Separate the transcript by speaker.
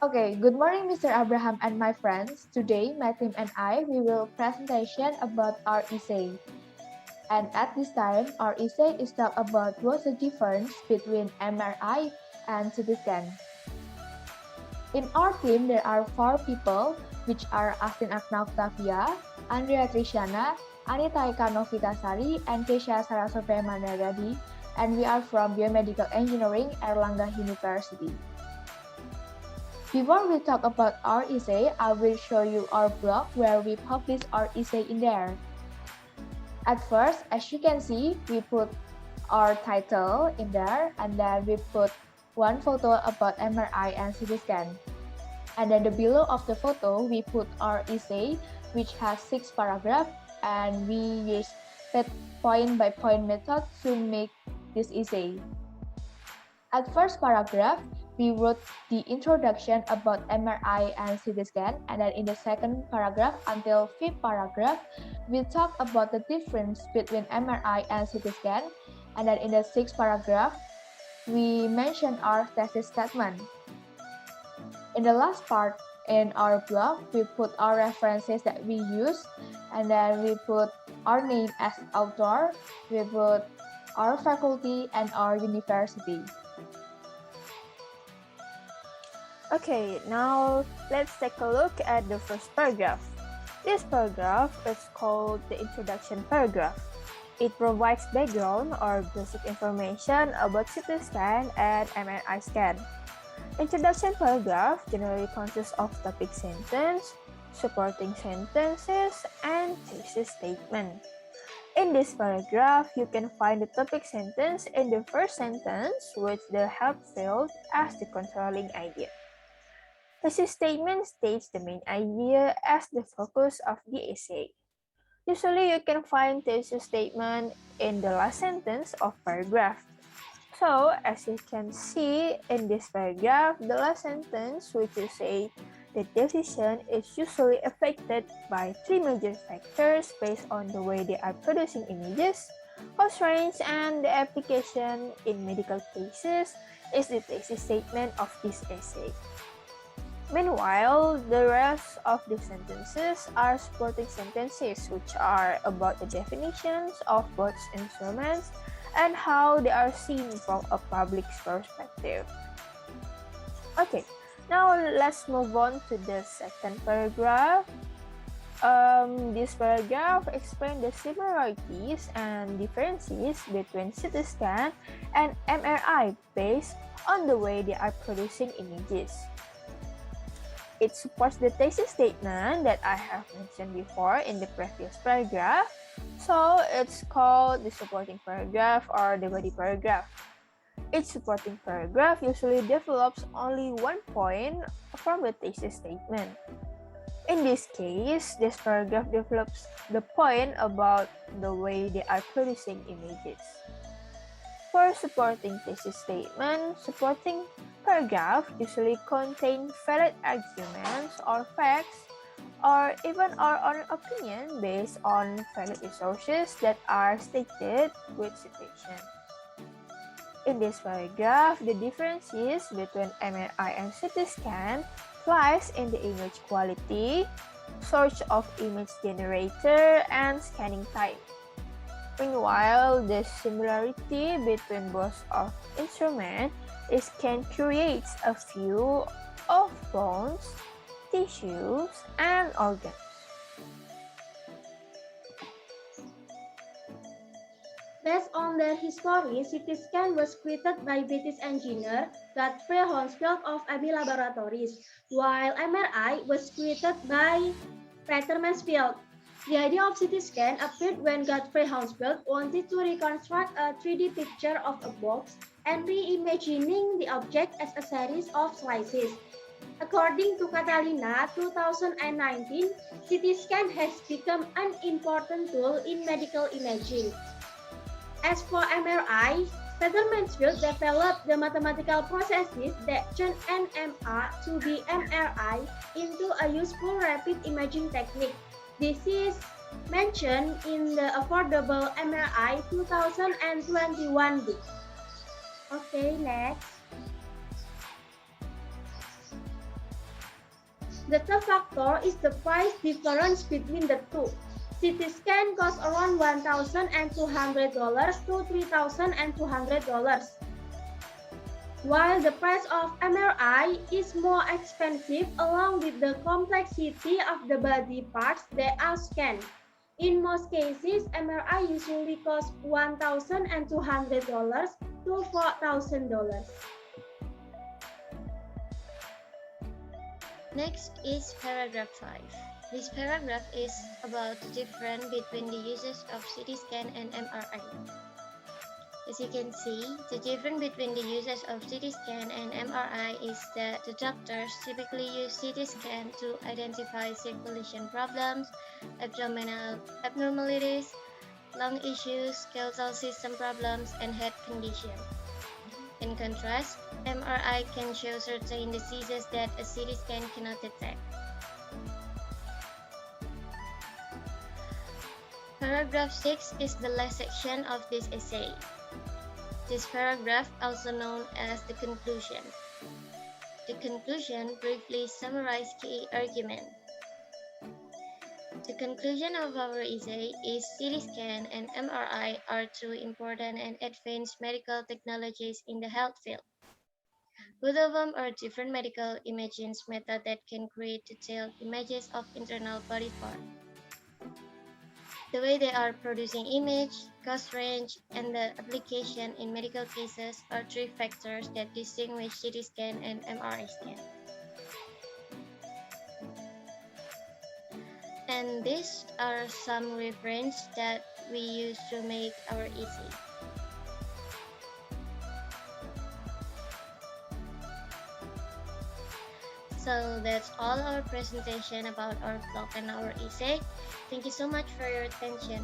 Speaker 1: Okay, good morning, Mr. Abraham and my friends. Today, my team and I we will presentation about our essay. And at this time, our essay is talk about what's the difference between MRI and CT scan. In our team, there are four people, which are Atin Octavia, Andrea Trisyana, Anita Eka Novitasari, and Kezia Sarahsophia Ryadi, and we are from Biomedical Engineering, Airlangga University. Before we talk about our essay, I will show you our blog where we publish our essay in there. At first, as you can see, we put our title in there and then we put one photo about MRI and CT scan. And then the below of the photo, we put our essay, which has 6 paragraphs, and we use that point by point method to make this essay. At first paragraph, we wrote the introduction about MRI and CT scan, and then in the second paragraph until fifth paragraph, we talk about the difference between MRI and CT scan, and then in the sixth paragraph, we mention our thesis statement. In the last part in our blog, we put our references that we use, and then we put our name as author, we put our faculty and our university.
Speaker 2: Okay, now let's take a look at the first paragraph. This paragraph is called the introduction paragraph. It provides background or basic information about CT scan and MRI scan. Introduction paragraph generally consists of topic sentence, supporting sentences, and thesis statement. In this paragraph, you can find the topic sentence in the first sentence, with the help field as the controlling idea. Thesis statement states the main idea as the focus of the essay. Usually, you can find thesis statement in the last sentence of paragraph. So, as you can see in this paragraph, the last sentence, which you say the decision is usually affected by 3 major factors based on the way they are producing images, constraints, and the application in medical cases, is the thesis statement of this essay. Meanwhile, the rest of the sentences are supporting sentences, which are about the definitions of both instruments and how they are seen from a public's perspective. Okay, now let's move on to the second paragraph. This paragraph explains the similarities and differences between CT scan and MRI based on the way they are producing images. It supports the thesis statement that I have mentioned before in the previous paragraph, so it's called the supporting paragraph or the body paragraph. Each supporting paragraph usually develops only one point from the thesis statement. In this case, this paragraph develops the point about the way they are producing images. For supporting thesis statement, supporting paragraph usually contain valid arguments or facts or even our own opinion based on valid resources that are stated with citation. In this paragraph, the differences between MRI and CT scan lies in the image quality, source of image generator, and scanning time. Meanwhile, the similarity between both of instruments is can create a view of bones, tissues, and organs.
Speaker 3: Based on their history, CT scan was created by British engineer Godfrey Hounsfield of Abbey Laboratories, while MRI was created by Peter Mansfield. The idea of CT scan appeared when Godfrey Hounsfield wanted to reconstruct a 3D picture of a box and reimagining the object as a series of slices. According to Catalina 2019, CT scan has become an important tool in medical imaging. As for MRI, Peter Mansfield developed the mathematical processes that turned NMR to be MRI into a useful rapid imaging technique. This is mentioned in the Affordable MRI 2021 book. Okay, next. The third factor is the price difference between the two. CT scan costs around $1,200 to $3,200, while the price of MRI is more expensive along with the complexity of the body parts that are scanned. In most cases, MRI usually costs $1,200 to $4,000.
Speaker 4: Next is paragraph 5. This paragraph is about the difference between the uses of CT scan and MRI. As you can see, the difference between the uses of CT scan and MRI is that the doctors typically use CT scan to identify circulation problems, abdominal abnormalities, lung issues, skeletal system problems, and head condition. In contrast, MRI can show certain diseases that a CT scan cannot detect. Paragraph 6 is the last section of this essay. This paragraph, also known as the conclusion. The conclusion briefly summarizes key arguments. The conclusion of our essay is CT scan and MRI are two important and advanced medical technologies in the health field. Both of them are different medical imaging methods that can create detailed images of internal body parts. The way they are producing image, cost range, and the application in medical cases are three factors that distinguish CT scan and MRI scan. And these are some references that we use to make our essay. So that's all our presentation about our blog and our essay. Thank you so much for your attention.